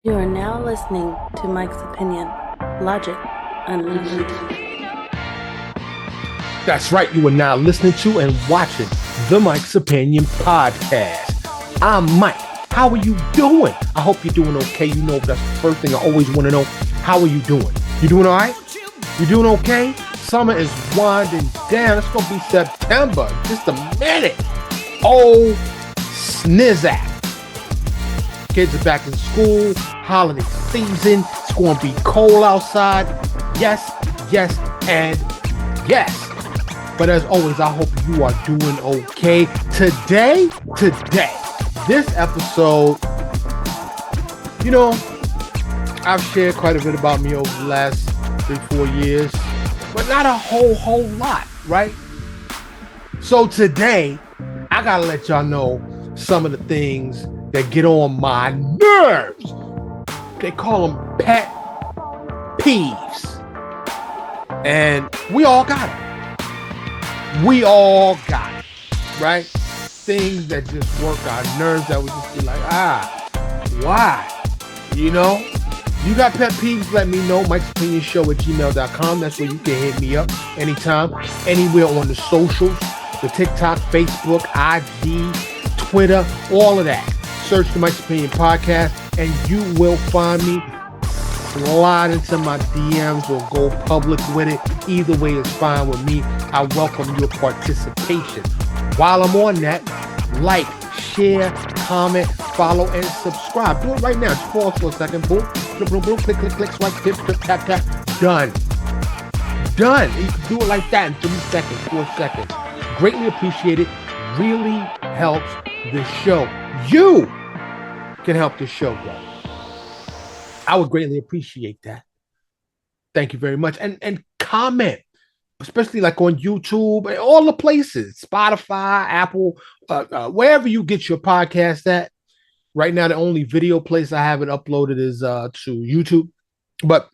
You are now listening to Mike's Opinion. Logic Unleashed. That's right, you are now listening to and watching the Mike's Opinion podcast. I'm Mike. How are you doing? I hope you're doing okay. You know, that's the first thing I always want to know. How are you doing? You doing all right? You doing okay? Summer is winding down. It's going to be September. Just a minute. Oh, snizzak. Kids are back in school. Holiday season. It's going to be cold outside. Yes, yes, and yes. But as always, I hope you are doing okay. Today, this episode, you know, I've shared quite a bit about me over the last 3-4 years, but not a whole lot, right? So today, I gotta let y'all know some of the things that get on my nerves. They call them pet peeves. And we all got it. We all got it, right? Things that just work our nerves that would just be like, why? You know? You got pet peeves, let me know. Mike's Opinion Show at gmail.com. That's where you can hit me up anytime, anywhere on the socials, the TikTok, Facebook, IG, Twitter, all of that. Search the Mike's Opinion Podcast and you will find me. Slide into my DMs or go public with it. Either way is fine with me. I welcome your participation. While I'm on that, like, share, comment, follow, and subscribe. Do it right now. Just pause for a second. Boom, boom, boom, boom. Click, click, click, swipe, tip, tip, tap, tap. Done. Done. You can do it like that in 3 seconds, 4 seconds. Greatly appreciated. Really helps the show. You can help the show grow. I would greatly appreciate that. Thank you very much. And comment, especially like on YouTube and all the places, Spotify, Apple, wherever you get your podcast at. Right now, the only video place I have it uploaded is to YouTube. But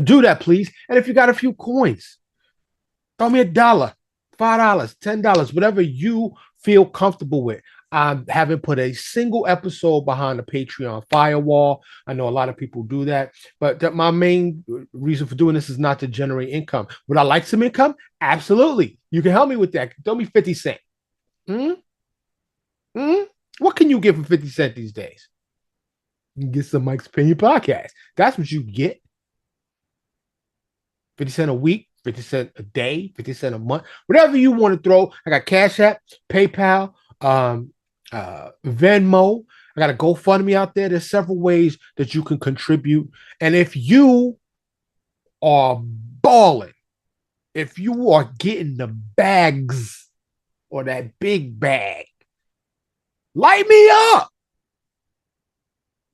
do that, please. And if you got a few coins, throw me $1, $5, $10, whatever you feel comfortable with. I haven't put a single episode behind the Patreon firewall. I know a lot of people do that, but my main reason for doing this is not to generate income. Would I like some income? Absolutely. You can help me with that. Throw me 50 cents. What can you get for 50 cents these days? You can get some Mike's Opinion podcast. That's what you get. 50 cents a week, 50 cents a day, 50 cents a month, whatever you want to throw. I got Cash App, PayPal, Venmo. I got a GoFundMe out there. There's several ways that you can contribute. And if you are balling, if you are getting the bags or that big bag, light me up.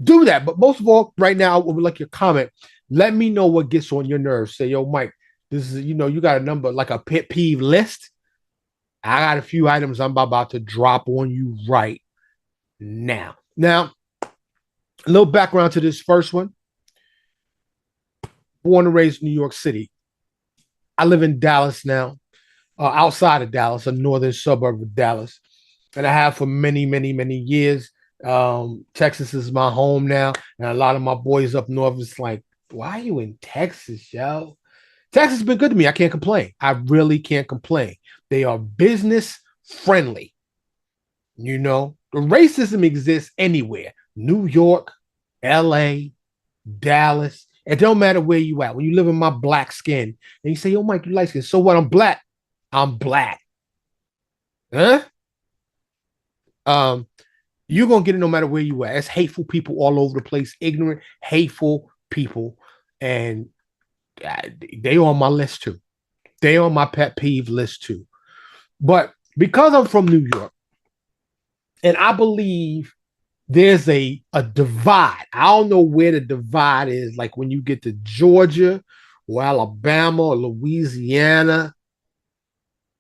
Do that. But most of all, right now, I would like your comment. Let me know what gets on your nerves. Say, yo, Mike, this is, you got a number, like a pet peeve list. I got a few items I'm about to drop on you right now. Now, a little background to this first one. Born and raised in New York City. I live in Dallas now, outside of Dallas, a northern suburb of Dallas. And I have for many, many, many years. Texas is my home now. And a lot of my boys up north is like, why are you in Texas, yo? Texas has been good to me. I can't complain. I really can't complain. They are business friendly. You know, racism exists anywhere. New York, LA, Dallas. It don't matter where you at. When you live in my black skin and you say, yo, Mike, you light skin. So what? I'm black. I'm black. Huh? You're going to get it no matter where you at. It's hateful people all over the place. Ignorant, hateful people. And they on my list too. They on my pet peeve list too. But because I'm from New York, and I believe there's a divide. I don't know where the divide is. Like when you get to Georgia or Alabama or Louisiana,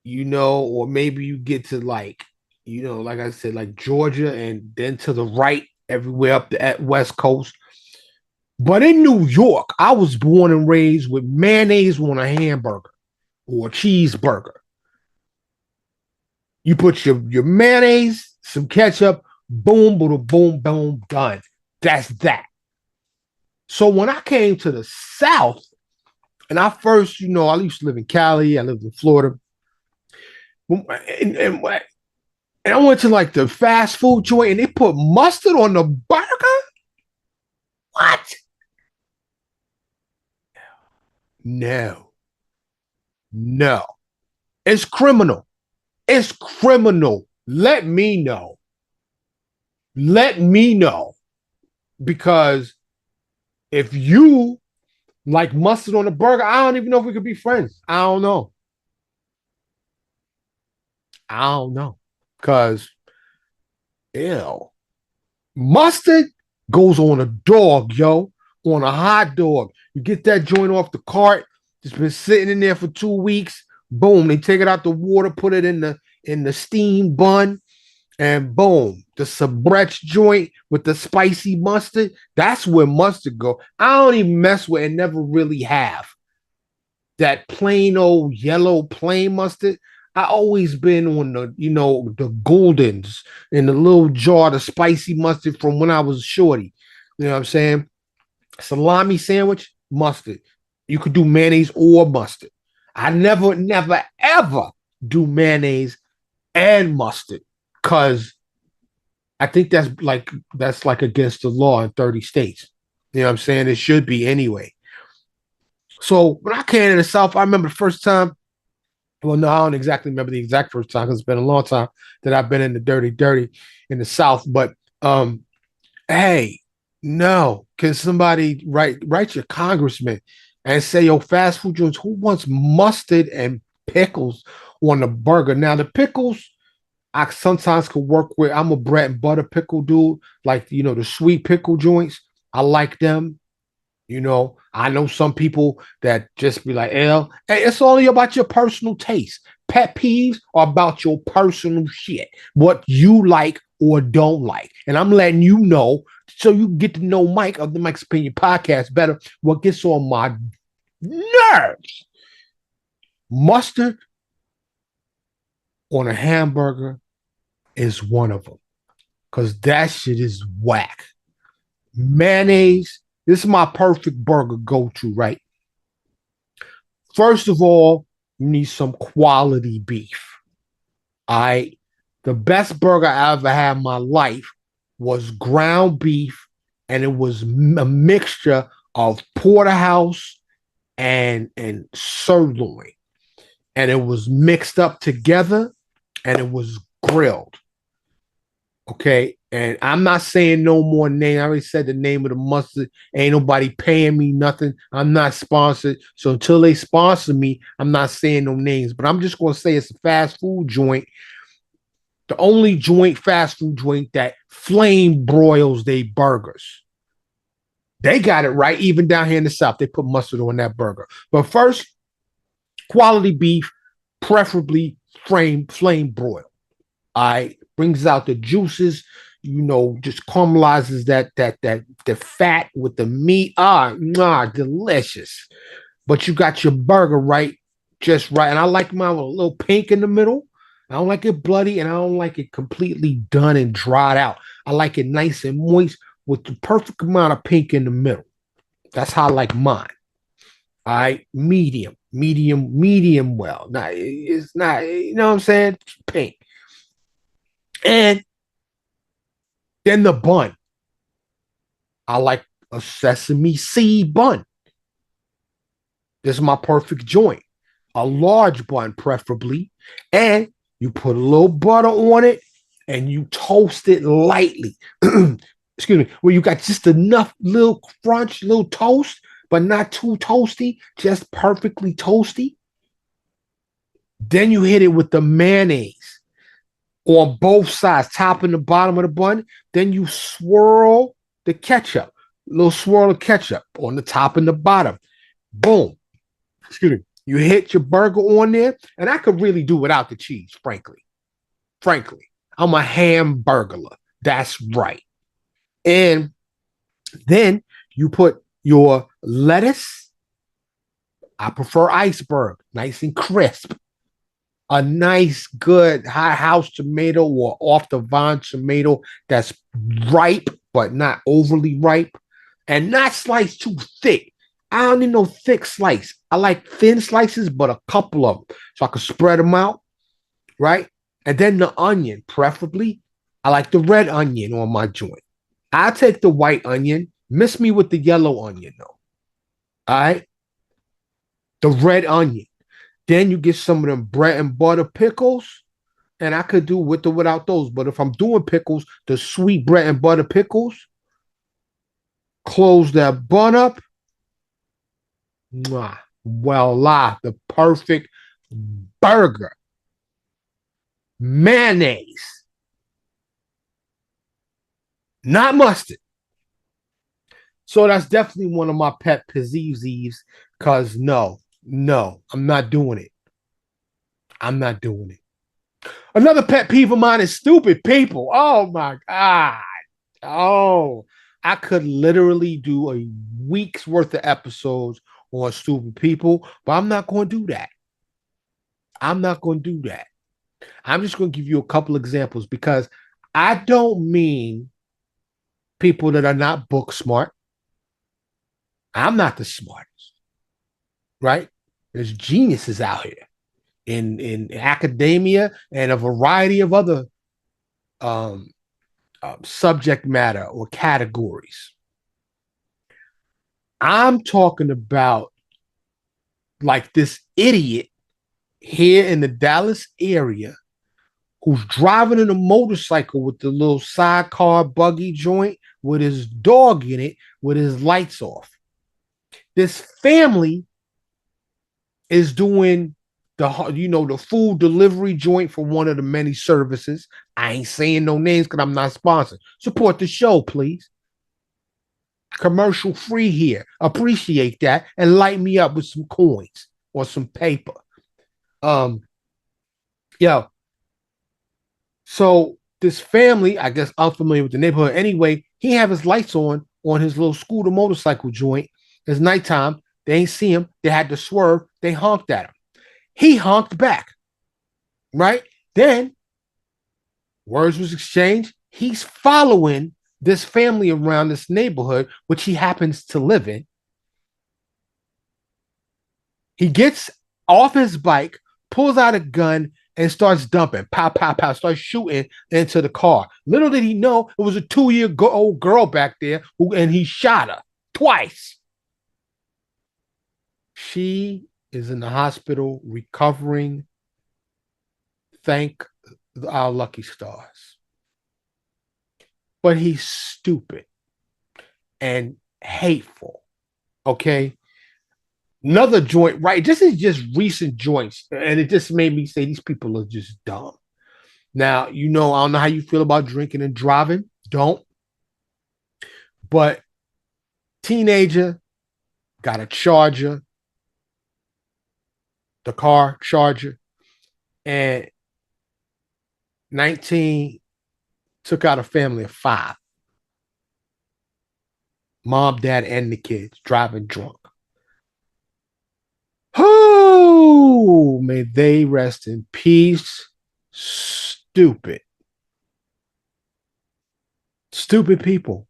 or maybe you get to like I said, like Georgia and then to the right, everywhere up the West Coast. But in New York, I was born and raised with mayonnaise on a hamburger or a cheeseburger. You put your mayonnaise, some ketchup, boom, boom, boom, boom, done. That's that. So when I came to the South, and I first, I used to live in Cali, I lived in Florida, and I went to like the fast food joint, and they put mustard on the burger. What? No, no, it's criminal. It's criminal. Let me know. Let me know because if you like mustard on a burger, I don't even know if we could be friends. I don't know. I don't know. Because, ew. Mustard goes on a dog, yo, on a hot dog. You get that joint off the cart. It's been sitting in there for 2 weeks. Boom, they take it out the water, put it in the steam bun, and boom, the Sabrett's joint with the spicy mustard. That's where mustard go. I don't even mess with it. Never really have that plain old yellow plain mustard. I always been on the Goldens in the little jar, the spicy mustard from when I was shorty. You know what I'm saying? Salami sandwich, mustard. You could do mayonnaise or mustard. I never, ever do mayonnaise and mustard because I think that's like against the law in 30 states. You know what I'm saying? It should be anyway. So when I came to the South, I remember the first time. Well, no, I don't exactly remember the exact first time because it's been a long time that I've been in the dirty in the South. But hey, no, can somebody write your congressman and say, yo, fast food joints, who wants mustard and pickles on the burger? Now the pickles I sometimes could work with. I'm a bread and butter pickle dude, like the sweet pickle joints. I like them. I know some people that just be like, hey, it's only about your personal taste. Pet peeves are about your personal shit, what you like or don't like. And I'm letting you know so you get to know Mike of the Mike's Opinion podcast better. What gets on my nerves? Mustard on a hamburger is one of them because that shit is whack. Mayonnaise, this is my perfect burger go-to, right? First of all, you need some quality beef. The best burger I ever had in my life was ground beef, and it was a mixture of porterhouse and sirloin, and it was mixed up together, and it was grilled. Okay. And I'm not saying no more name. I already said the name of the mustard. Ain't nobody paying me nothing. I'm not sponsored. So until they sponsor me, I'm not saying no names. But I'm just going to say it's a fast food joint. The only fast food joint that flame broils they burgers. They got it right. Even down here in the South, they put mustard on that burger. But first, quality beef, preferably flame broil. All right. Brings out the juices, just caramelizes the fat with the meat. Delicious. But you got your burger right, just right. And I like mine with a little pink in the middle. I don't like it bloody, and I don't like it completely done and dried out. I like it nice and moist with the perfect amount of pink in the middle. That's how I like mine. All right, medium well. Now it's not, you know what I'm saying? Pink. And then the bun. I like a sesame seed bun. This is my perfect joint. A large bun, preferably. And you put a little butter on it and you toast it lightly. Excuse me. Where you got just enough little crunch, little toast, but not too toasty, just perfectly toasty. Then you hit it with the mayonnaise on both sides, top and the bottom of the bun. Then you swirl the ketchup, a little swirl of ketchup on the top and the bottom. Boom. Excuse me. You hit your burger on there, and I could really do without the cheese, frankly. Frankly, I'm a hamburglar. That's right. And then you put your lettuce. I prefer iceberg, nice and crisp. A nice, good hot house tomato or off the vine tomato that's ripe but not overly ripe, and not sliced too thick. I don't need no thick slice. I like thin slices, but a couple of them so I can spread them out, right? And then the onion, preferably. I like the red onion on my joint. I take the white onion, miss me with the yellow onion though. All right, the red onion. Then you get some of them bread and butter pickles, and I could do with or without those. But if I'm doing pickles, the sweet bread and butter pickles, close that bun up. Mwah, voila, the perfect burger. Mayonnaise, not mustard. So that's definitely one of my pet peeves. Because no, I'm not doing it. I'm not doing it. Another pet peeve of mine is stupid people. Oh my God. Oh, I could literally do a week's worth of episodes on stupid people, but I'm not going to do that. I'm not going to do that. I'm just going to give you a couple examples because I don't mean people that are not book smart. I'm not the smartest, right? There's geniuses out here in academia and a variety of other um, subject matter or categories. I'm talking about like this idiot here in the Dallas area who's driving in a motorcycle with the little sidecar buggy joint with his dog in it with his lights off. This family is doing the food delivery joint for one of the many services. I ain't saying no names because I'm not sponsored. Support the show, please. Commercial free here. Appreciate that and light me up with some coins or some paper. Um, yo, so this family, I guess unfamiliar with the neighborhood. Anyway, he have his lights on his little scooter motorcycle joint. It's nighttime. They ain't see him. They had to swerve. They honked at him. He honked back. Right? Then words was exchanged. He's following this family around this neighborhood, which he happens to live in. He gets off his bike, pulls out a gun, and starts dumping. Pow, pow, pow, starts shooting into the car. Little did he know it was a 2-year-old girl back there, and he shot her twice. She is in the hospital recovering. Thank our lucky stars. But he's stupid and hateful. Okay. Another joint, right? This is just recent joints, and it just made me say these people are just dumb. Now, I don't know how you feel about drinking and driving. Don't. But teenager got a charger, the car charger, and 19 took out a family of 5. Mom, dad, and the kids driving drunk. Oh, may they rest in peace. Stupid. Stupid people.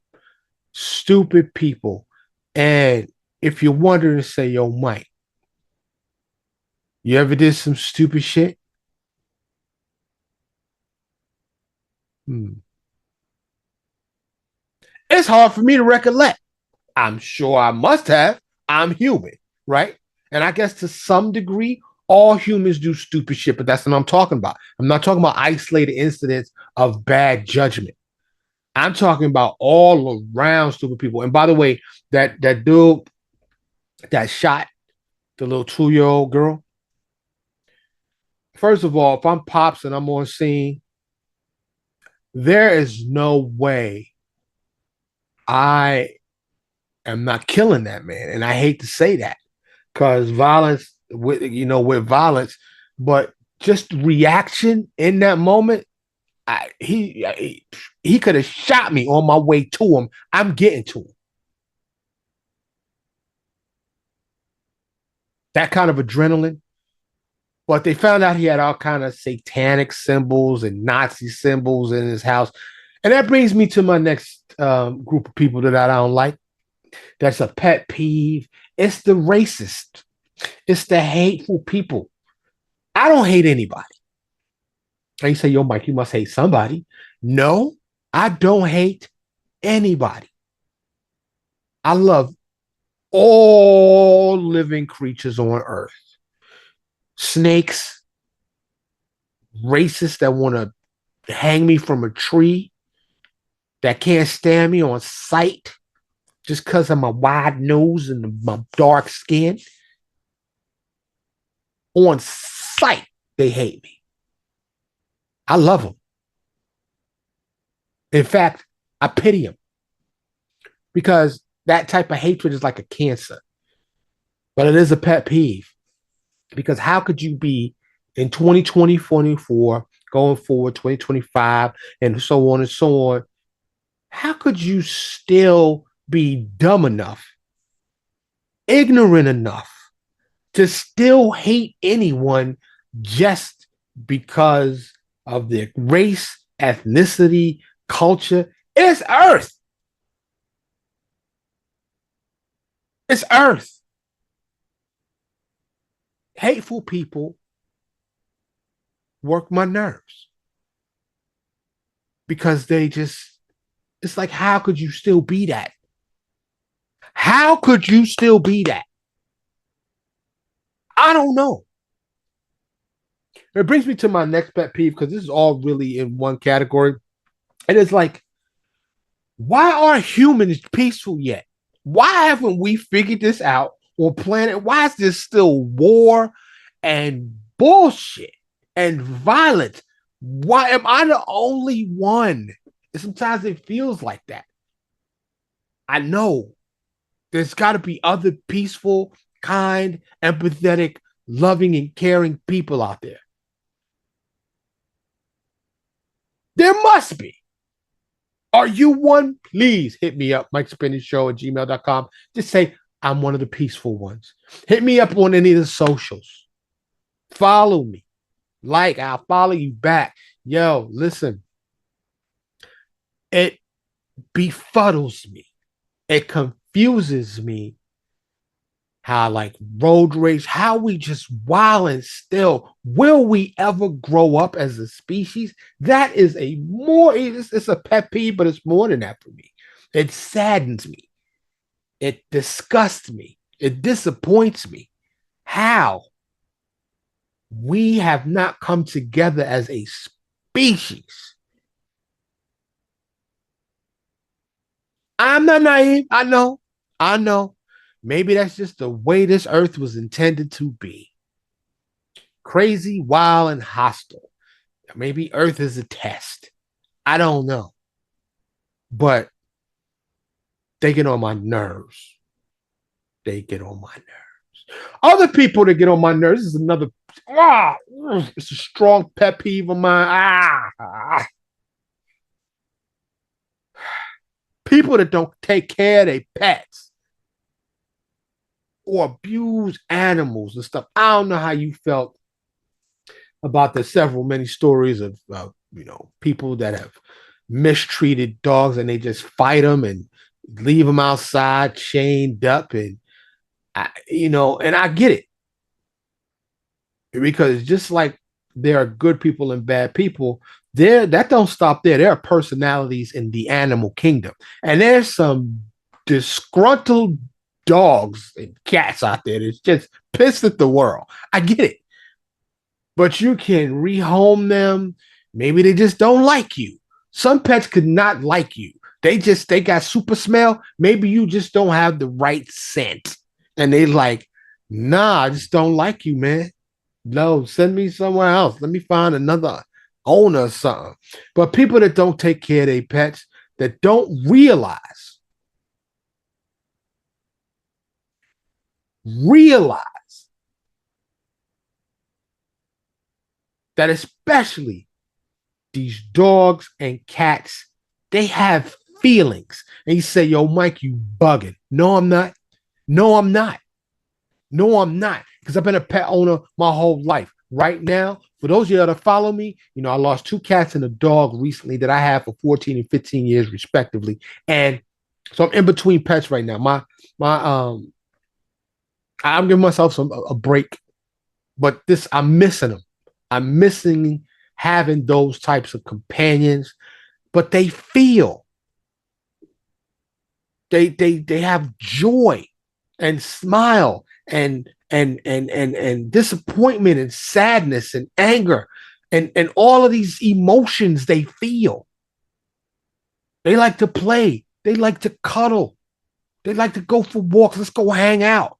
Stupid people. And if you're wondering, say, yo, Mike, you ever did some stupid shit? It's hard for me to recollect. I'm sure I must have. I'm human, right? And I guess to some degree, all humans do stupid shit, but that's what I'm talking about. I'm not talking about isolated incidents of bad judgment. I'm talking about all around stupid people. And by the way, that dude that shot the little 2-year-old girl. First of all, if I'm pops and I'm on scene, there is no way I am not killing that man. And I hate to say that because violence with violence, but just reaction in that moment, he could have shot me on my way to him. I'm getting to him. That kind of adrenaline. But they found out he had all kind of satanic symbols and Nazi symbols in his house. And that brings me to my next group of people that I don't like. that's a pet peeve. It's the racist. It's the hateful people. I don't hate anybody. And you say, yo, Mike, you must hate somebody. No, I don't hate anybody. I love all living creatures on earth. Snakes, racists that want to hang me from a tree, that can't stand me on sight just because of my wide nose and my dark skin. On sight, they hate me. I love them. In fact, I pity them because that type of hatred is like a cancer. But it is a pet peeve because how could you be in 2020, 24, going forward, 2025, and so on and so on? How could you still be dumb enough, ignorant enough to still hate anyone just because of their race, ethnicity, culture? It's Earth. It's Earth. Hateful people work my nerves because it's like, how could you still be that? How could you still be that? I don't know. It brings me to my next pet peeve because this is all really in one category. And it's like, why aren't humans peaceful yet? Why haven't we figured this out on planet? Why is there still war and bullshit and violence? Why am I the only one? Sometimes it feels like that. I know there's got to be other peaceful, kind, empathetic, loving, and caring people out there. There must be. Are you one? Please hit me up, MikeSpinningShow at gmail.com. Just say, I'm one of the peaceful ones. Hit me up on any of the socials. Follow me. I'll follow you back. Yo, listen. It befuddles me. It confuses me how like road rage, how we just wild and still. Will we ever grow up as a species? That is it's a pet peeve, but it's more than that for me. It saddens me. It disgusts me. It disappoints me. How we have not come together as a species. I'm not naive. I know. I know. Maybe that's just the way this earth was intended to be. Crazy, wild, and hostile. Maybe earth is a test. I don't know. But they get on my nerves. They get on my nerves. Other people that get on my nerves is another. It's a strong pet peeve of mine. People that don't take care of their pets or abuse animals and stuff. I don't know how you felt about the many stories of people that have mistreated dogs and they just fight them and leave them outside chained up, and and I get it because just like there are good people and bad people, that don't stop there. There are personalities in the animal kingdom, and there's some disgruntled dogs and cats out there that's just pissed at the world. I get it. But you can rehome them. Maybe they just don't like you. Some pets could not like you. They got super smell. Maybe you just don't have the right scent. And they like, nah, I just don't like you, man. No, send me somewhere else. Let me find another owner or something. But people that don't take care of their pets, that don't realize that especially these dogs and cats, they have feelings. And you say, yo, Mike, you bugging. No, I'm not. No, I'm not. No, I'm not. Because I've been a pet owner my whole life. Right now, for those of you that follow me, I lost 2 cats and a dog recently that I had for 14 and 15 years, respectively. And So I'm in between pets right now. My I'm giving myself a break, but this I'm missing them. I'm missing having those types of companions, but they feel they have joy and smile and disappointment and sadness and anger and all of these emotions they feel. They like to play. They like to cuddle. They like to go for walks. Let's go hang out.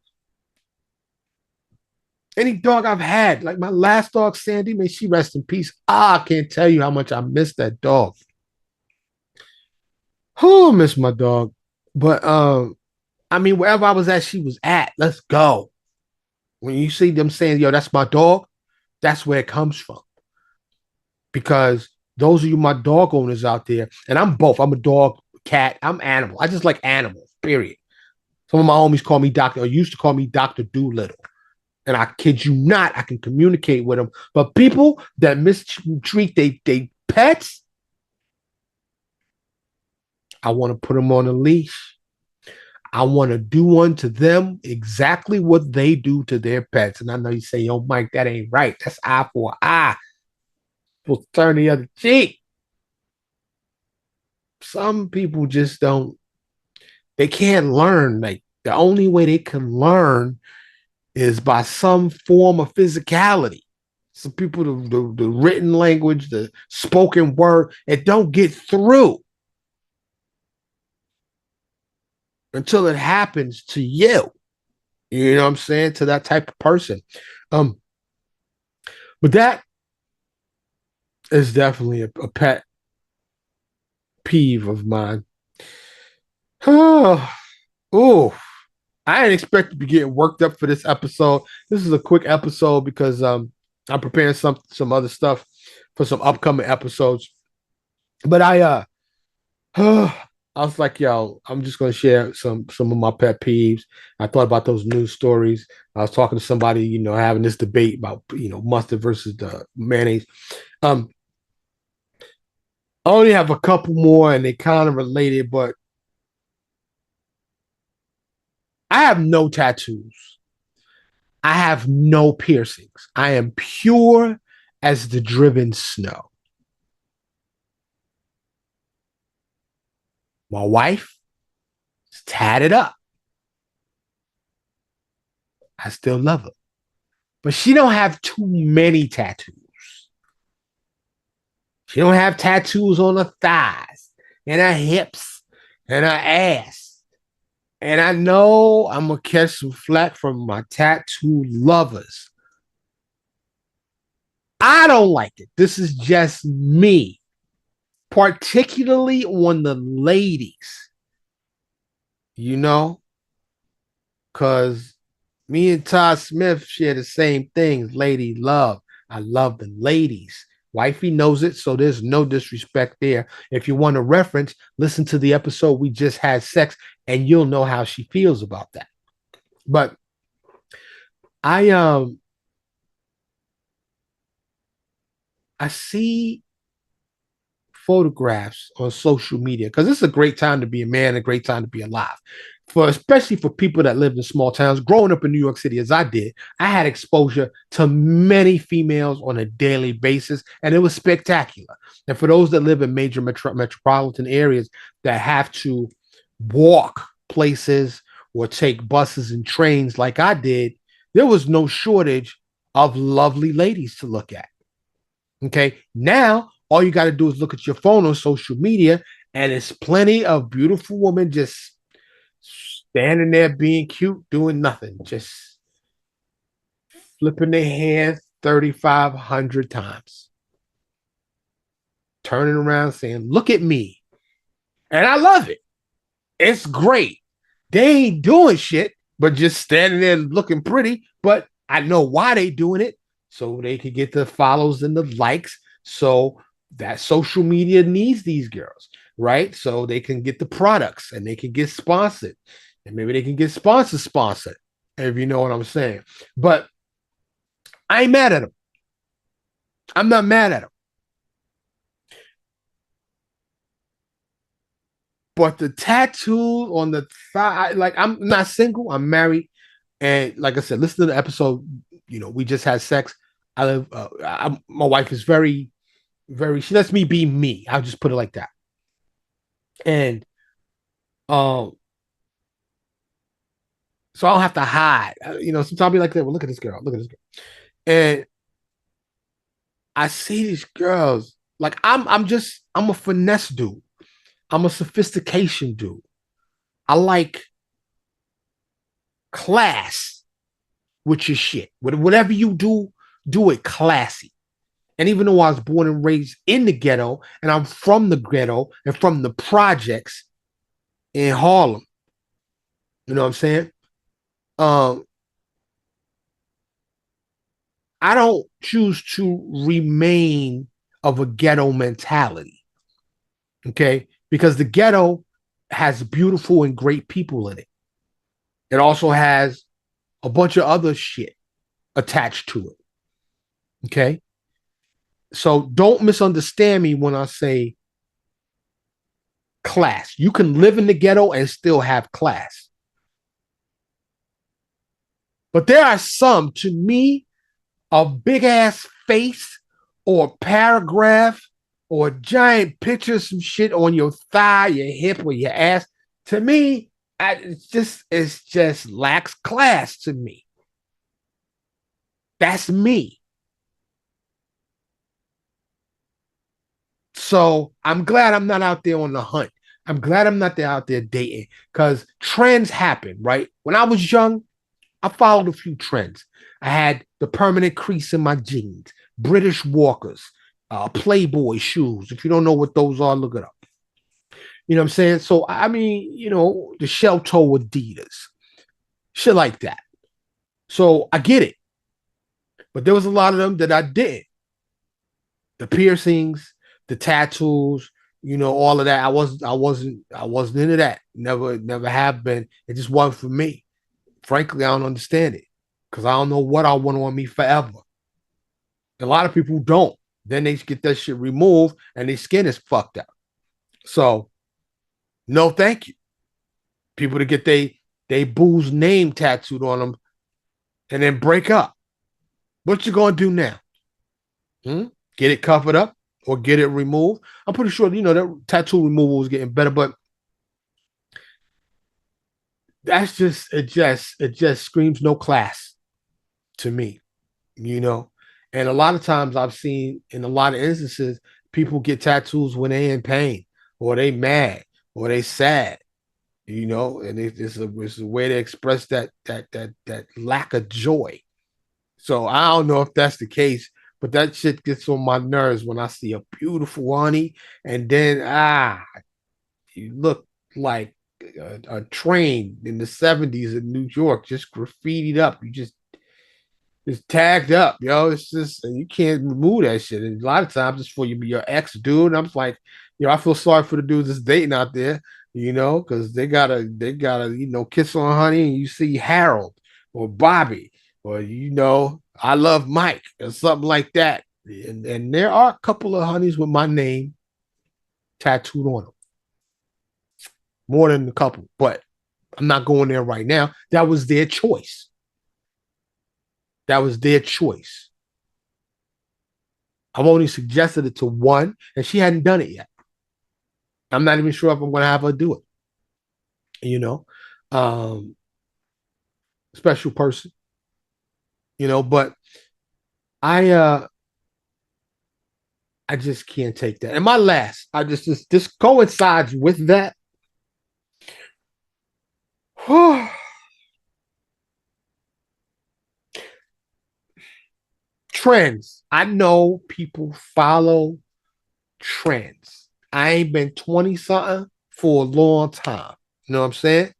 Any dog I've had, like my last dog, Sandy, may she rest in peace. I can't tell you how much I miss that dog. Oh, I miss my dog. But I mean, wherever I was at, she was at. Let's go. When you see them saying, yo, that's my dog, that's where it comes from. Because those of you, my dog owners out there, and I'm both. I'm a dog, cat, I'm animal. I just like animals, period. Some of my homies call me Doctor, or used to call me Dr. Doolittle. And I kid you not, I can communicate with them. But people that mistreat they pets, I want to put them on a leash. I want to do unto them exactly what they do to their pets. And I know you say, yo, Mike, that ain't right. That's eye for eye. We'll turn the other cheek. Some people just don't, they can't learn. Like the only way they can learn is by some form of physicality. Some people, the written language, the spoken word, it don't get through until it happens to you. You know what I'm saying? To that type of person. Um, but that is definitely a pet peeve of mine. Oh, oh, I didn't expect to be getting worked up for this episode. This is a quick episode because I'm preparing some other stuff for some upcoming episodes. But I was like, yo, I'm just gonna share some of my pet peeves. I thought about those news stories. I was talking to somebody, having this debate about mustard versus the mayonnaise. Um, I only have a couple more, and they kind of related, but I have no tattoos. I have no piercings. I am pure as the driven snow. My wife is tatted up. I still love her, but she don't have too many tattoos. She don't have tattoos on her thighs and her hips and her ass. And I know I'm gonna catch some flack from my tattoo lovers. I don't like it. This is just me, particularly on the ladies, you know, because me and Todd Smith share the same things. Lady love. I love the ladies. Wifey knows it, so there's no disrespect there. If you want a reference, listen to the episode we just had sex, and you'll know how she feels about that. But I I see photographs on social media because this is a great time to be a man, a great time to be alive. For especially for people that live in small towns, growing up in New York City as I did, I had exposure to many females on a daily basis, and it was spectacular. And for those that live in major metropolitan areas that have to walk places or take buses and trains like I did, there was no shortage of lovely ladies to look at. Okay. Now, all you got to do is look at your phone on social media, and it's plenty of beautiful women just standing there being cute, doing nothing, just flipping their hands 3,500 times, turning around saying, look at me. And I love it. It's great. They ain't doing shit, but just standing there looking pretty. But I know why they doing it. So they could get the follows and the likes. So that social media needs these girls, right? So they can get the products and they can get sponsored. And maybe they can get sponsored, if you know what I'm saying. But I ain't mad at them. I'm not mad at them. But the tattoo on the thigh, like I'm not single, I'm married, and like I said, listen to the episode. We just had sex. I live. My wife is very, very. She lets me be me. I'll just put it like that. And um, so I don't have to hide. Sometimes I'll be like, well, look at this girl. Look at this girl. And I see these girls. Like I'm a finesse dude. I'm a sophistication dude. I like class with your shit. Whatever you do, do it classy. And even though I was born and raised in the ghetto, and I'm from the ghetto and from the projects in Harlem, you know what I'm saying? Um, I don't choose to remain of a ghetto mentality, okay? Because the ghetto has beautiful and great people in it. It also has a bunch of other shit attached to it, okay? So don't misunderstand me when I say class. You can live in the ghetto and still have class. But there are some, to me, a big ass face or a paragraph or a giant picture of some shit on your thigh, your hip, or your ass. To me, it's just lacks class to me. That's me. So I'm glad I'm not out there on the hunt. I'm glad I'm not out there dating because trends happen, right? When I was young, I followed a few trends. I had the permanent crease in my jeans, British Walkers, Playboy shoes. If you don't know what those are, look it up. You know what I'm saying? So, I mean, the shell toe Adidas, shit like that. So I get it. But there was a lot of them that I didn't. The piercings, the tattoos, all of that. I wasn't into that. Never have been. It just wasn't for me. Frankly, I don't understand it because I don't know what I want on me forever. A lot of people don't. Then they get that shit removed and their skin is fucked up. So, no, thank you. People to get they boo's name tattooed on them and then break up. What you gonna do now? Get it covered up or get it removed? I'm pretty sure that tattoo removal is getting better, but that's it just screams no class to me, you know. And a lot of times I've seen in a lot of instances, people get tattoos when they in pain or they mad or they sad, and it's a way to express that lack of joy. So I don't know if that's the case, but that shit gets on my nerves when I see a beautiful honey and then you look like a train in the 70s in New York, just graffitied up. You just it's tagged up, yo. It's just and you can't remove that shit. And a lot of times it's for your ex dude. And I'm just like, I feel sorry for the dudes that's dating out there, because they gotta kiss on honey, and you see Harold or Bobby or I love Mike or something like that. And there are a couple of honeys with my name tattooed on them, more than a couple, but I'm not going there right now. That was their choice. That was their choice. I've only suggested it to one, and she hadn't done it yet. I'm not even sure if I'm going to have her do it. Um, special person, but I I just can't take that. And my last, I just this coincides with that. Trends. I know people follow trends. I ain't been 20 something for a long time. You know what I'm saying?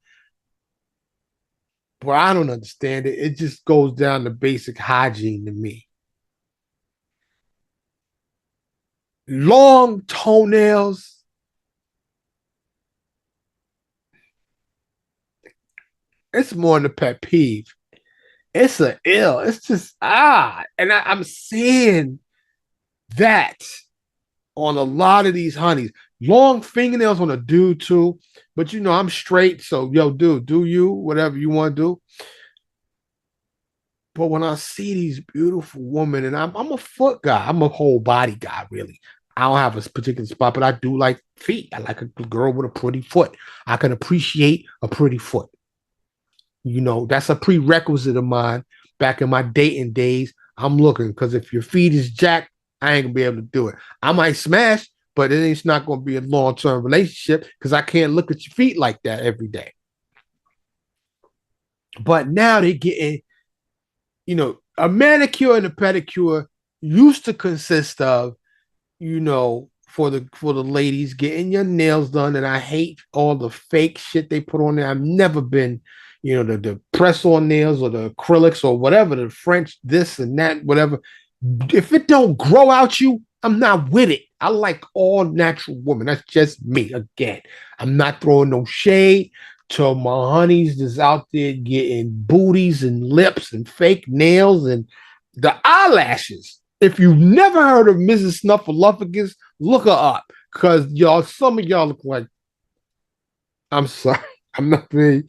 But I don't understand it. It just goes down to basic hygiene to me. Long toenails. It's more than a pet peeve. It's a ill. It's just and I'm seeing that on a lot of these honeys. Long fingernails on a dude too. But I'm straight, so yo, dude, do you whatever you want to do. But when I see these beautiful women, and I'm a foot guy, I'm a whole body guy, really. I don't have a particular spot, but I do like feet. I like a girl with a pretty foot. I can appreciate a pretty foot. That's a prerequisite of mine. Back in my dating days, I'm looking because if your feet is jacked, I ain't gonna be able to do it. I might smash, but it's not gonna be a long-term relationship because I can't look at your feet like that every day. But now they getting, a manicure and a pedicure used to consist of, for the ladies getting your nails done, and I hate all the fake shit they put on there. I've never been, the press on nails or the acrylics or whatever, the French this and that, whatever. If it don't grow out you, I'm not with it. I like all natural women. That's just me. Again, I'm not throwing no shade to my honeys that's out there getting booties and lips and fake nails and the eyelashes. If you've never heard of Mrs. Snuffleupagus, look her up. Because some of y'all look like, I'm sorry, I'm not very.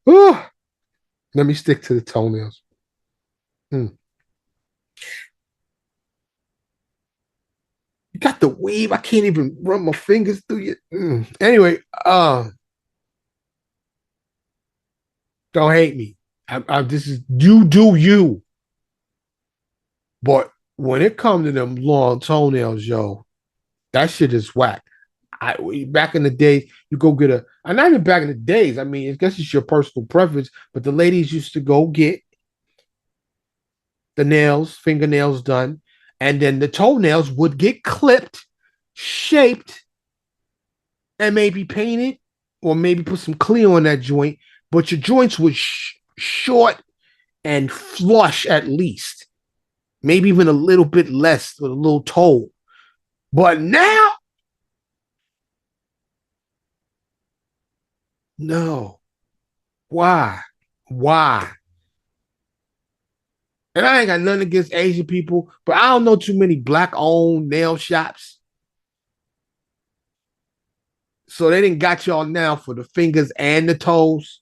Let me stick to the toenails. Hmm. You got the weave. I can't even run my fingers through you. Anyway, don't hate me. This is you do you. But when it comes to them long toenails, yo, that shit is whack. Back in the days, you go get and not even back in the days. I mean, I guess it's your personal preference, but the ladies used to go get the fingernails done, and then the toenails would get clipped, shaped, and maybe painted, or maybe put some clear on that joint. But your joints was short and flush at least, maybe even a little bit less with a little toe. But now, no. Why? Why? And I ain't got nothing against Asian people, but I don't know too many black-owned nail shops. So they didn't got y'all now for the fingers and the toes.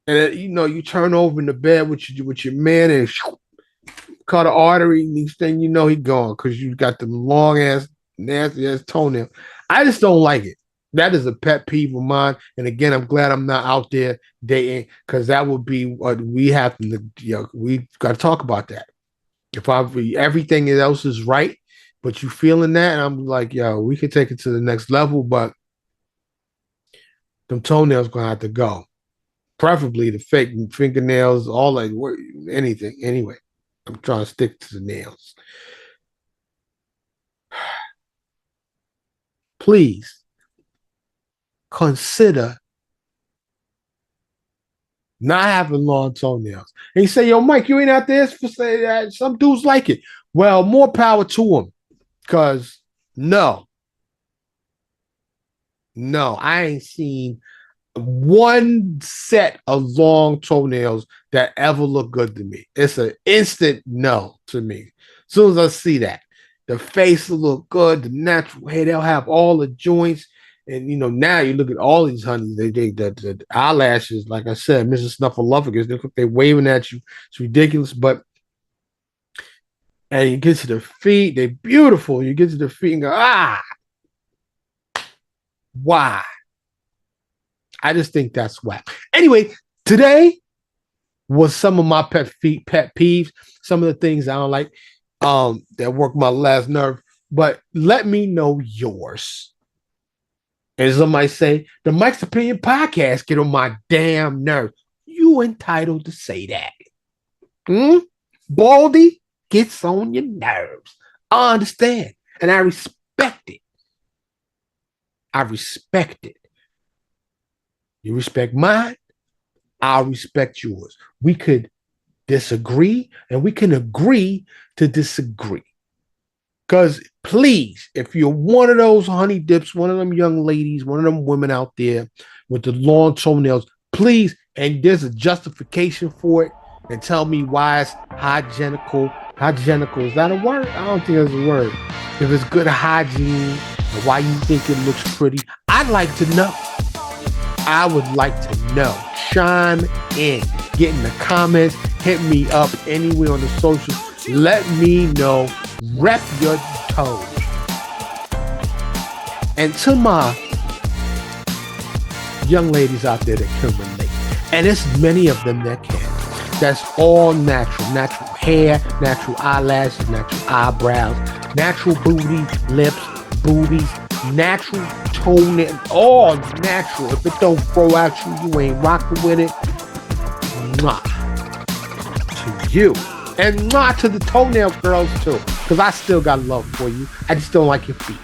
And you turn over in the bed with your man and cut an artery. Next thing you know, he gone because you got the long ass, nasty ass toenail. I just don't like it. That is a pet peeve of mine. And again, I'm glad I'm not out there dating because that would be what we have to. We got to talk about that. If everything else is right, but you feeling that, and I'm like, yo, we can take it to the next level, but them toenails gonna have to go. Preferably the fake fingernails, all like anything. Anyway, I'm trying to stick to the nails. Please consider not having long toenails. And you say, yo, Mike, you ain't out there for say that. Some dudes like it. Well, more power to them. Because no, I ain't seen one set of long toenails that ever look good to me. It's an instant no to me. As soon as I see that, the face will look good, the natural hair, they'll have all the joints. And now you look at all these honeys, the eyelashes, like I said, Mrs. Snuffleupagus, they're waving at you. It's ridiculous, and you get to the feet, they're beautiful. You get to the feet and go, why? I just think that's whack. Anyway, today was some of my pet peeves, some of the things I don't like that work my last nerve. But let me know yours. As somebody say, the Mike's Opinion podcast get on my damn nerve. You entitled to say that. Baldy gets on your nerves. I understand. And I respect it. You respect mine, I'll respect yours. We could disagree and we can agree to disagree. Because please, if you're one of those honey dips, one of them young ladies, one of them women out there with the long toenails, please, and there's a justification for it, and tell me why it's hygienical. Hygienical, is that a word? I don't think it's a word. If it's good hygiene, and why you think it looks pretty. I'd like to know. I would like to know. Chime in. Get in the comments. Hit me up anywhere on the socials. Let me know. Rep your toes. And to my young ladies out there that can relate, and it's many of them that can. That's all natural. Natural hair, natural eyelashes, natural eyebrows, natural booty, lips, boobies, natural toenail, all natural. If it don't grow out you ain't rocking with it. Mwah. To you. And mwah to the toenail girls too. Because I still got love for you. I just don't like your feet.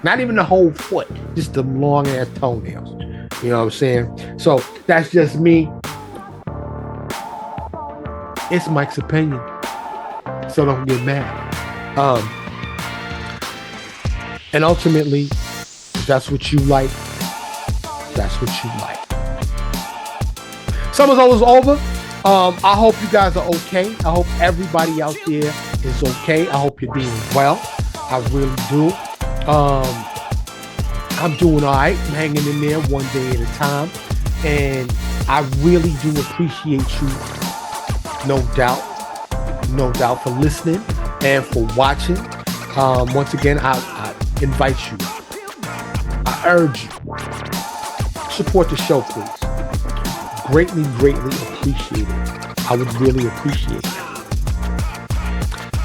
Not even the whole foot. Just the long ass toenails. You know what I'm saying? So that's just me. It's Mike's opinion. So don't get mad. And ultimately, if that's what you like, that's what you like. Summer's almost over. I hope you guys are okay. I hope everybody out there is okay. I hope you're doing well. I really do. I'm doing all right. I'm hanging in there one day at a time. And I really do appreciate you. No doubt for listening and for watching. Once again, I invite you. I urge you. Support the show, please. Greatly appreciate it. I would really appreciate it.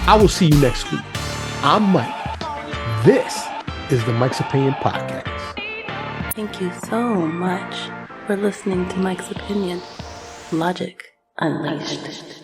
I will see you next week. I'm Mike. This is the Mike's Opinion Podcast. Thank you so much for listening to Mike's Opinion. Logic Unleashed.